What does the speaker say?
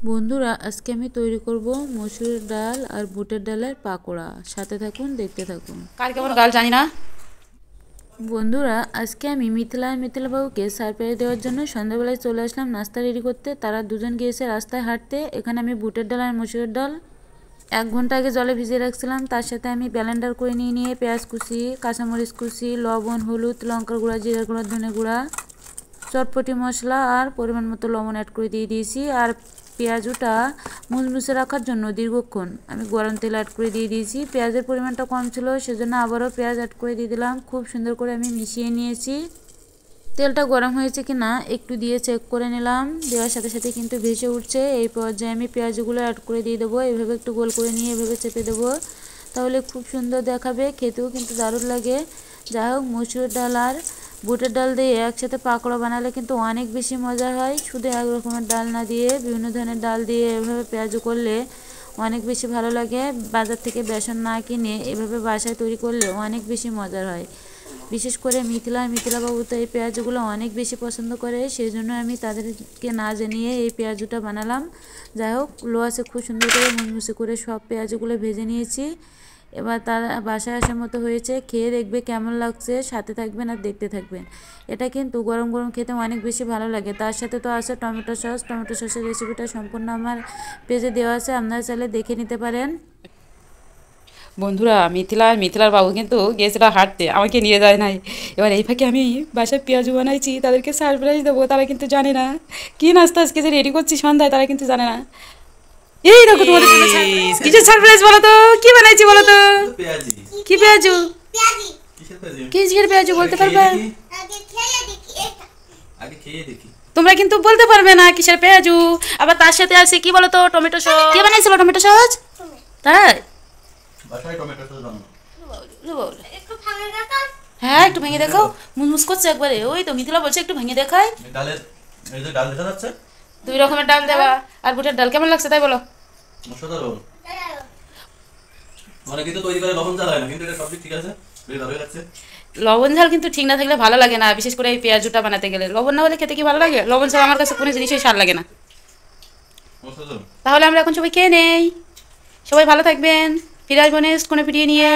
বন্ধুরা আজকে আমি তৈরি করব মসুরের ডাল আর বুটের ডালের পাকোড়া। সাথে থাকুন, দেখতে থাকুন। কার কেমন গাল জানি না। বন্ধুরা আজকে আমি মিথিলা বাবুকে সারপ্রাইজ দেওয়ার জন্য সন্ধ্যাবেলায় চলে আসলাম নাস্তা রেডি করতে। তারা দুজন গিয়েছে রাস্তায় হাঁটতে। এখানে আমি বুটের ডাল আর মসুরের ডাল 1 ঘন্টা আগে জলে ভিজিয়ে রাখছিলাম। তার সাথে আমি ব্লেন্ডার করে নিয়ে পেঁয়াজ কুচি, কাঁচামরিচ কুচি, লবণ, হলুদ, লঙ্কার গুঁড়া, জিরার গুঁড়া, ধনে গুঁড়া, চটপটি মশলা আর পরিমাণ মতো লবণ অ্যাড করে দিয়ে দিয়েছি। আর পেঁয়াজটা মুচমুচে রাখার জন্য দীর্ঘক্ষণ আমি গরম তেল অ্যাড করে দিয়ে দিয়েছি। পেঁয়াজের পরিমাণটা কম ছিল, সেজন্য আবারও পেঁয়াজ অ্যাড করে দিয়ে দিলাম। খুব সুন্দর করে আমি মিশিয়ে নিয়েছি। তেলটা গরম হয়েছে কি না একটু দিয়ে চেক করে নিলাম। দেওয়ার সাথে সাথে কিন্তু ভেসে উঠছে। এই পর্যায়ে আমি পেঁয়াজগুলো অ্যাড করে দিয়ে দেবো। এইভাবে একটু গোল করে নিয়ে এভাবে চেপে দেবো, তাহলে খুব সুন্দর দেখাবে, খেতেও কিন্তু দারুণ লাগে। যাই হোক, মসুর ডাল আর বুটের ডাল দিয়ে একসাথে পাকোড়া বানালে কিন্তু অনেক বেশি মজা হয়। শুধু এক রকমের ডাল না দিয়ে বিভিন্ন ধরনের ডাল দিয়ে এভাবে পেঁয়াজু করলে অনেক বেশি ভালো লাগে। বাজার থেকে বেসন না কিনে এভাবে বাসায় তৈরি করলে অনেক বেশি মজার হয়। বিশেষ করে মিথিলা বাবু তো এই পেঁয়াজগুলো অনেক বেশি পছন্দ করে, সেই জন্য আমি তাদেরকে না জানিয়ে এই পেঁয়াজুটা বানালাম। যাই হোক, লো আছে খুব সুন্দর করে মুচমুচে করে সব পেঁয়াজগুলো ভেজে নিয়েছি। এবার তারা বাসায় আসার মতো হয়েছে। খেয়ে দেখবে কেমন লাগছে, সাথে থাকবেন আর দেখতে থাকবেন। এটা কিন্তু গরম গরম খেতে অনেক বেশি ভালো লাগে। তার সাথে তো আছে টমেটো সস। টমেটো সসের রেসিপিটা সম্পূর্ণ আমার পেজে দেওয়া আছে, আপনারা চাইলে দেখে নিতে পারেন। বন্ধুরা মিথিলার বাবু কিন্তু গিয়েছিল হাঁটতে, আমাকে নিয়ে যায় নাই। এবার এই ফাঁকে আমি বাসায় পেঁয়াজু বানাইছি, তাদেরকে সারপ্রাইজ দেবো। তারা কিন্তু জানে না কি নাস্তা আজকে যে রেডি করছি সন্ধ্যায়, তারা কিন্তু জানে না। এই দেখো তোমাদের কিসের সারপ্রাইজ বলো তো, কি বানাইছি বলো তো? কি পেঁয়াজু? কিসের পেঁয়াজু বলতে পারবে? তোমরা কিন্তু বলতে পারবে না কিসের পেঁয়াজু। আবার তার সাথে আছে কি বলো তো, টমেটো সস। কে বানাইছিল টমেটো সস? তাই হ্যাঁ, একটু ভেঙে দেখাও। মুসমুস করছে একবারে। ওই তো মিথিলা বলছে একটু ভেঙে দেখায়। ডালের এই যে ডাল দেখা যাচ্ছে, 2 রকমের ডাল দেওয়া। আর বুটের ডাল কেমন লাগছে তাই বলো? অসাধারণ। অনেকে তো তৈরি করে লবণ ঝাল হয় না, কিন্তু এটা সব ঠিক আছে, বেশ ভালো লাগছে। লবণ ঝাল কিন্তু ঠিক না থাকলে ভালো লাগে না, বিশেষ করে এই পেঁয়াজুটা বানাতে গেলে। লবণ না হলে খেতে কি ভালো লাগে? লবণ ছাড়া আমার কাছে কোনো জিনিসই স্বাদ লাগে না। তাহলে আমরা এখন সবাই খেয়ে নেই। সবাই ভালো থাকবেন, ফিরে আসবো নেক্সট কোনো ভিডিও নিয়ে।